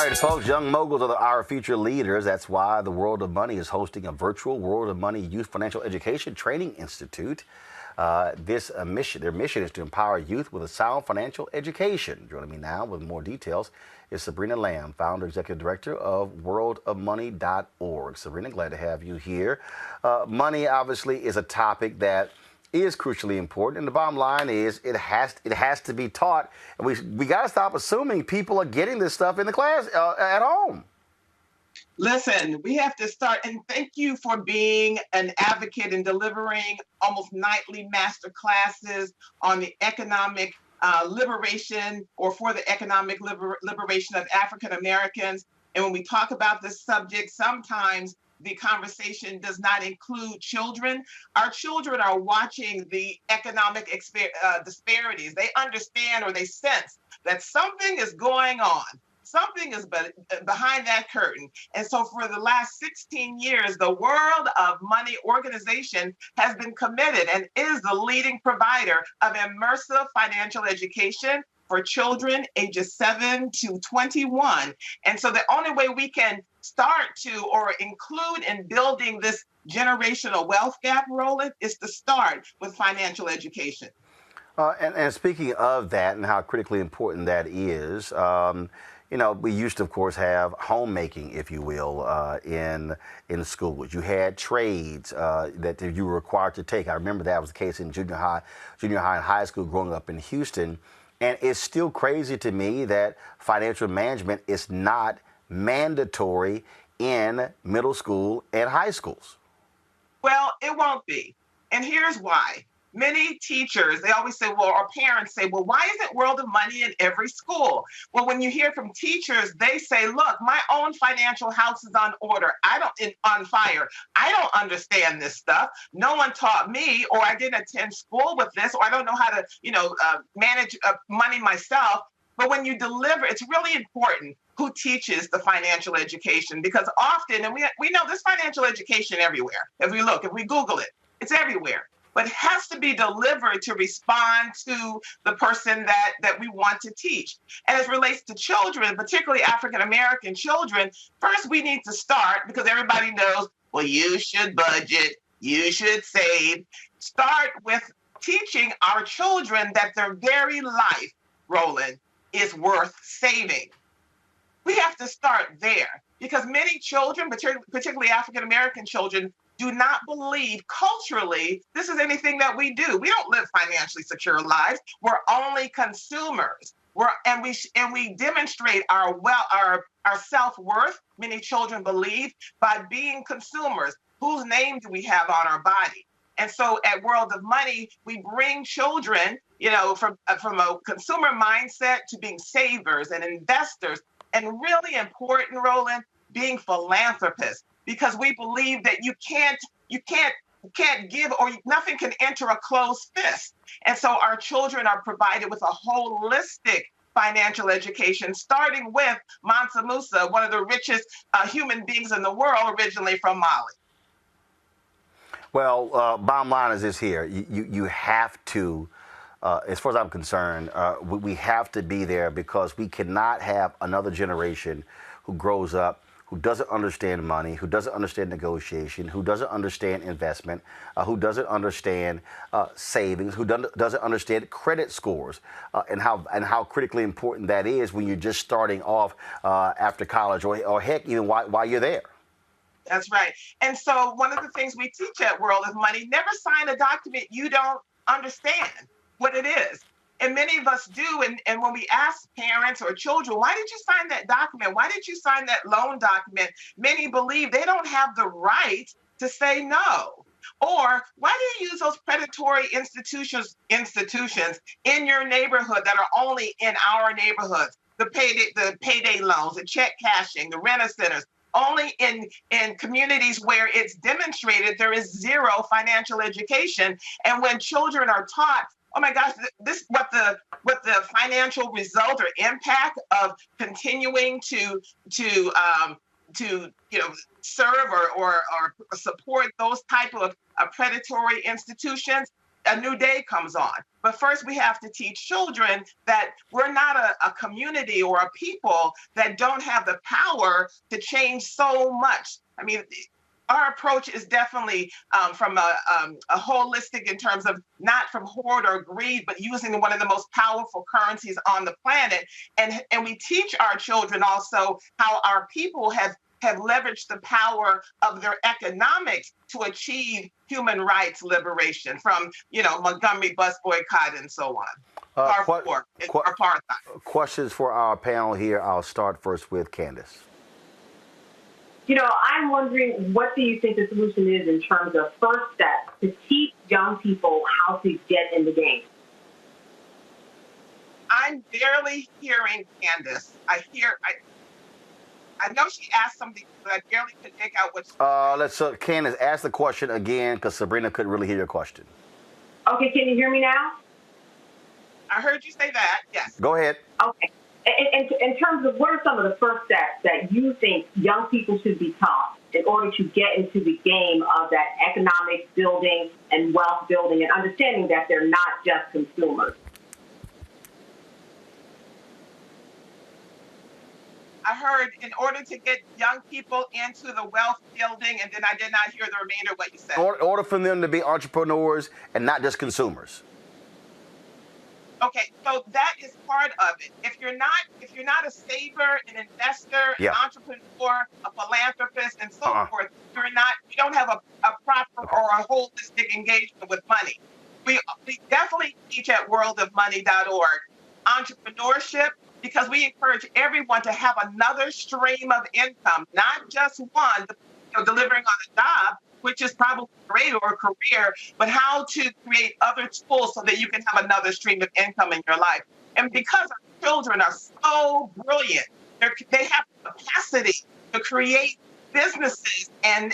right, folks, young moguls are our future leaders. That's why the World of Money is hosting a virtual World of Money Youth Financial Education Training Institute. Their mission is to empower youth with a sound financial education. Joining me now with more details is Sabrina Lamb, founder, executive director of worldofmoney.org. Sabrina, glad to have you here. Money obviously is a topic that is crucially important, and the bottom line is it has to be taught, and we got to stop assuming people are getting this stuff in the class at home. Listen, we have to start, and thank you for being an advocate and delivering almost nightly master classes on the economic liberation or for the economic liberation of African Americans. And when we talk about this subject, sometimes the conversation does not include children. Our children are watching the economic disparities. They understand or they sense that something is going on. Something is behind that curtain. And so for the last 16 years, the World of Money organization has been committed and is the leading provider of immersive financial education for children ages 7 to 21. And so the only way we can start to or include in building this generational wealth gap, Roland, is to start with financial education. And speaking of that and how critically important that is, we used to, of course, have homemaking, if you will, in schools. You had trades that you were required to take. I remember that was the case in junior high and high school growing up in Houston. And it's still crazy to me that financial management is not mandatory in middle school and high schools. Well, it won't be. And here's why. Many teachers, they always say, or parents say, why isn't World of Money in every school? Well, when you hear from teachers, they say, look, my own financial house is on fire. I don't understand this stuff. No one taught me, or I didn't attend school with this, or I don't know how to, manage money myself. But when you deliver, it's really important who teaches the financial education, because often, and we know this financial education everywhere. If we Google it, it's everywhere. But it has to be delivered to respond to the person that we want to teach. And as it relates to children, particularly African-American children, first we need to start, because everybody knows, well, you should budget, you should save. Start with teaching our children that their very life, Roland, is worth saving. We have to start there, because many children, particularly African-American children, do not believe culturally this is anything that we do. We don't live financially secure lives. We're only consumers. We demonstrate our self-worth, many children believe, by being consumers. Whose name do we have on our body? And so at World of Money, we bring children, from a consumer mindset to being savers and investors, and really important, Roland, being philanthropists. Because we believe that you can't give, or nothing can enter a closed fist. And so our children are provided with a holistic financial education, starting with Mansa Musa, one of the richest human beings in the world, originally from Mali. Well, bottom line is this here. You have to, as far as I'm concerned, we have to be there, because we cannot have another generation who grows up who doesn't understand money, who doesn't understand negotiation, who doesn't understand investment, who doesn't understand savings, who doesn't understand credit scores, and how critically important that is when you're just starting off after college, or heck, even while you're there. That's right. And so one of the things we teach at World of Money, never sign a document you don't understand what it is. And many of us do. And when we ask parents or children, why did you sign that document? Why did you sign that loan document? Many believe they don't have the right to say no. Or why do you use those predatory institutions in your neighborhood that are only in our neighborhoods? The payday loans, the check cashing, the rent centers, only in communities where it's demonstrated there is zero financial education. And when children are taught, oh my gosh, this what the financial result or impact of continuing to serve or support those type of predatory institutions, a new day comes on. But first, we have to teach children that we're not a community or a people that don't have the power to change so much. I mean, our approach is definitely from a holistic in terms of not from hoard or greed, but using one of the most powerful currencies on the planet. And we teach our children also how our people have leveraged the power of their economics to achieve human rights liberation from, Montgomery bus boycott and so on. Apartheid. Questions for our panel here. I'll start first with Candace. I'm wondering, what do you think the solution is in terms of first steps to teach young people how to get in the game? I'm barely hearing Candace. I know she asked something, but I barely could make out what Candace, ask the question again, because Sabrina couldn't really hear your question. Okay, can you hear me now? I heard you say that, yes. Go ahead. Okay. In terms of what are some of the first steps that you think young people should be taught in order to get into the game of that economic building and wealth building and understanding that they're not just consumers? I heard in order to get young people into the wealth building, and then I did not hear the remainder of what you said. In order for them to be entrepreneurs and not just consumers. Okay, so that is part of it. If you're not a saver, an investor, an entrepreneur, a philanthropist, and so forth, you don't have a proper or a holistic engagement with money. We definitely teach at worldofmoney.org entrepreneurship, because we encourage everyone to have another stream of income, not just one, delivering on a job, which is probably great, or a career, but how to create other tools so that you can have another stream of income in your life. And because our children are so brilliant, they have the capacity to create businesses and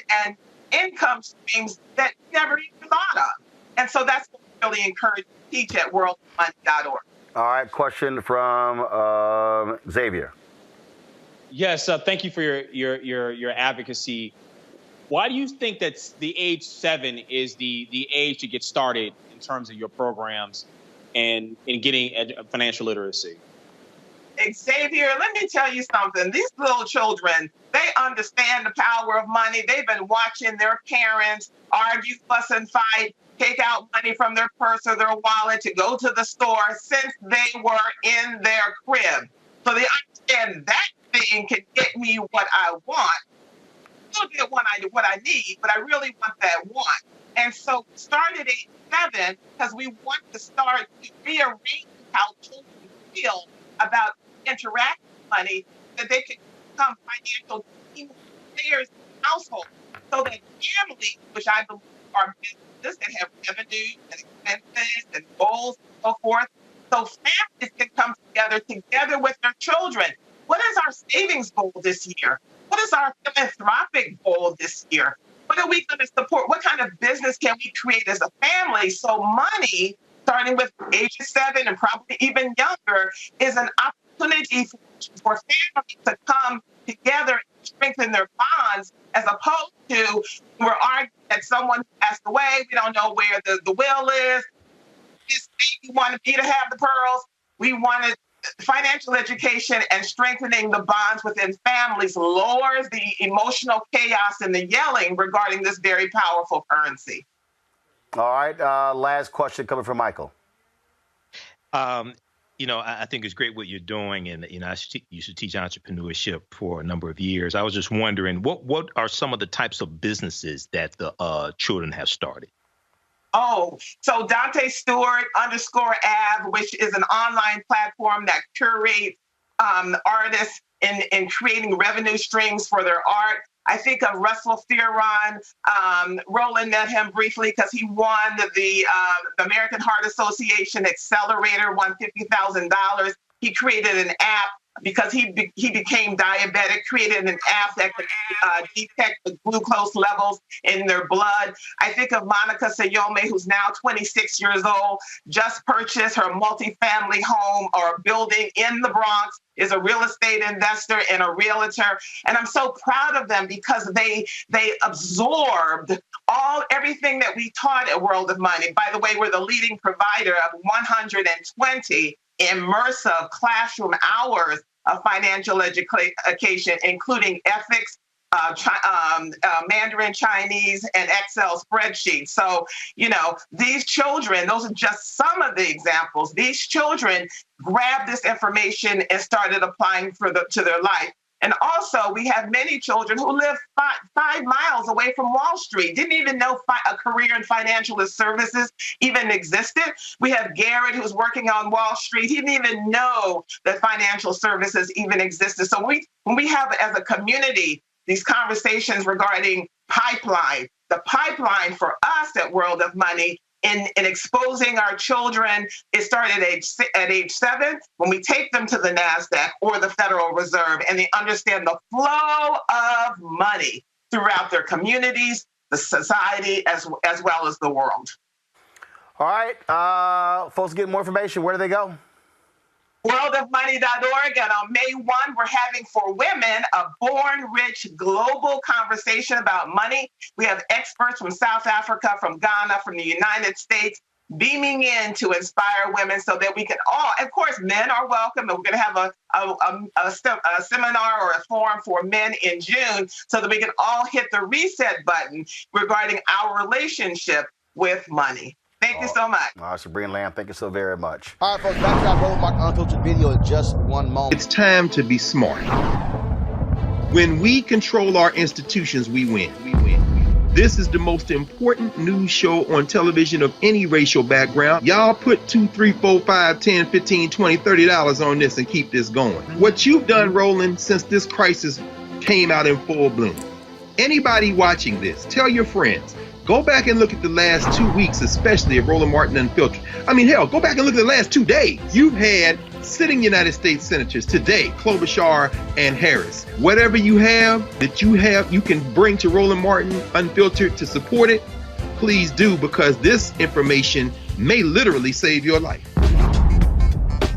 income streams that we never even thought of. And so that's what we really encourage to teach at worldmoney.org. All right, question from Xavier. Yes, thank you for your advocacy. Why do you think that the age 7 is the age to get started in terms of your programs and in getting financial literacy? Xavier, let me tell you something. These little children, they understand the power of money. They've been watching their parents argue, fuss, and fight, take out money from their purse or their wallet to go to the store since they were in their crib. So they understand that thing can get me what I want. Still get what I need, but I really want that one. And so started at age 7 because we want to start to rearrange how children feel about interacting with money, that they can become financial team players in the household, so that families, which I believe are businesses that have revenue and expenses and goals and so forth, so families can come together with their children. What is our savings goal this year? What is our philanthropic goal this year? What are we going to support? What kind of business can we create as a family? So money, starting with age 7 and probably even younger, is an opportunity for families to come together and strengthen their bonds, as opposed to we're arguing that someone passed away, we don't know where the will is. This baby wanted me to have the pearls. We wanted financial education, and strengthening the bonds within families lowers the emotional chaos and the yelling regarding this very powerful currency. All right. Last question coming from Michael. I think it's great what you're doing, and I used to teach entrepreneurship for a number of years. I was just wondering, what are some of the types of businesses that the children have started? Oh, so Dante Stewart _Av, which is an online platform that curates artists in creating revenue streams for their art. I think of Russell Fearon. Roland met him briefly because he won the American Heart Association Accelerator, won $50,000. He created an app because he became diabetic, created an app that could detect the glucose levels in their blood. I think of Monica Sayome, who's now 26 years old, just purchased her multifamily home or building in the Bronx, is a real estate investor and a realtor. And I'm so proud of them because they absorbed everything that we taught at World of Money. By the way, we're the leading provider of 120 immersive classroom hours of financial education, including ethics, Mandarin Chinese, and Excel spreadsheets. So, these children, those are just some of the examples. These children grabbed this information and started applying to their life. And also, we have many children who live 5 miles away from Wall Street, didn't even know a career in financial services even existed. We have Garrett, who's working on Wall Street. He didn't even know that financial services even existed. So when we have, as a community, these conversations regarding pipeline, the pipeline for us at World of Money in exposing our children, it started at age 7 when we take them to the NASDAQ or the Federal Reserve, and they understand the flow of money throughout their communities, the society, as well as the world. All right, folks, get more information. Where do they go? worldofmoney.org. And on May 1, we're having for women a Born Rich global conversation about money. We have experts from South Africa, from Ghana, from the United States, beaming in to inspire women so that we can all, of course, men are welcome. And we're going to have a seminar or a forum for men in June so that we can all hit the reset button regarding our relationship with money. Thank you so much. All right, Sabrina Lamb, thank you so very much. All right, folks, back to our Roland Martin Unfiltered video in just one moment. It's time to be smart. When we control our institutions, we win. This is the most important news show on television of any racial background. Y'all put $2, $3, $4, $5, $10, $15, $20, $30 on this and keep this going. What you've done, Roland, since this crisis came out in full bloom. Anybody watching this, tell your friends. Go back and look at the last 2 weeks, especially of Roland Martin Unfiltered. I mean, hell, go back and look at the last 2 days. You've had sitting United States senators today, Klobuchar and Harris. Whatever you have, you can bring to Roland Martin Unfiltered to support it. Please do, because this information may literally save your life.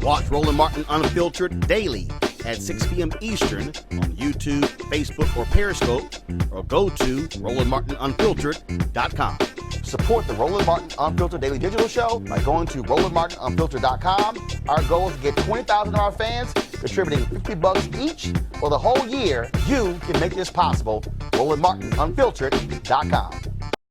Watch Roland Martin Unfiltered daily at 6 p.m. Eastern on YouTube, Facebook, or Periscope, or go to RolandMartinUnfiltered.com. Support the Roland Martin Unfiltered Daily Digital Show by going to RolandMartinUnfiltered.com. Our goal is to get 20,000 of our fans contributing $50 each for the whole year. You can make this possible. RolandMartinUnfiltered.com.